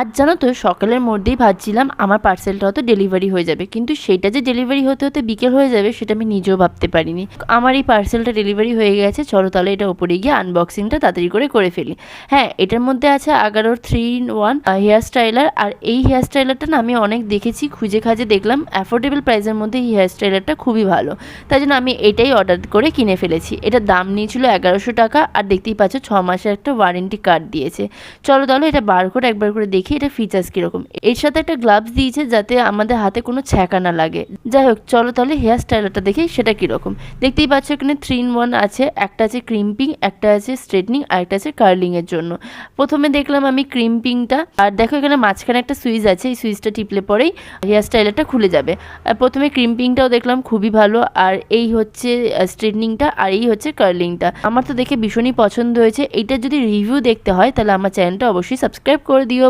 আজ জানো তো সকালের মধ্যেই ভাবছিলাম আমার পার্সেলটা হয়তো ডেলিভারি হয়ে যাবে, কিন্তু সেটা যে ডেলিভারি হতে হতে বিকেল হয়ে যাবে সেটা আমি নিজেও ভাবতে পারিনি। আমার এই পার্সেলটা ডেলিভারি হয়ে গেছে, চলো তাহলে এটা ওপরে গিয়ে আনবক্সিংটা তাড়াতাড়ি করে ফেলি। হ্যাঁ, এটার মধ্যে আছে আগারোর 3-in-1 হেয়ার স্টাইলার। আর এই হেয়ার স্টাইলারটা না আমি অনেক দেখেছি, খুঁজে খাজে দেখলাম অ্যাফোর্ডেবল প্রাইসের মধ্যে এই হেয়ার স্টাইলারটা খুবই ভালো, তাই জন্য আমি এটাই অর্ডার করে কিনে ফেলেছি। এটার দাম নিয়েছিল 1100 টাকা, আর দেখতেই পাচ্ছ 6 মাসের একটা ওয়ারেন্টি কার্ড দিয়েছে। চলো তাহলে এটা বার করে একবার করে দেখি এটা ফিচার্স কীরকম। এর সাথে একটা গ্লাভস দিয়েছে যাতে আমাদের হাতে কোনো ছ্যাঁকা না লাগে। যাই হোক, চলো তাহলে হেয়ার স্টাইলারটা দেখি সেটা কীরকম। দেখতেই পাচ্ছ এখানে 3-in-1 আছে, একটা আছে ক্রিম্পিং, একটা আছে স্ট্রেটনিং, আর একটা আছে কার্লিংয়ের জন্য। প্রথমে দেখলাম আমি ক্রিম্পিংটা, আর দেখো এখানে মাঝখানে একটা সুইচ আছে, এই সুইচটা টিপলে পরেই হেয়ার স্টাইলারটা খুলে যাবে। আর প্রথমে ক্রিম্পিংটাও দেখলাম খুবই ভালো, আর এই হচ্ছে স্ট্রেটনিংটা, আর এই হচ্ছে কার্লিংটা। আমার তো দেখে ভীষণই পছন্দ হয়েছে। এইটা যদি রিভিউ দেখতে হয় তাহলে আমার চ্যানেলটা অবশ্যই সাবস্ক্রাইব করে দিও।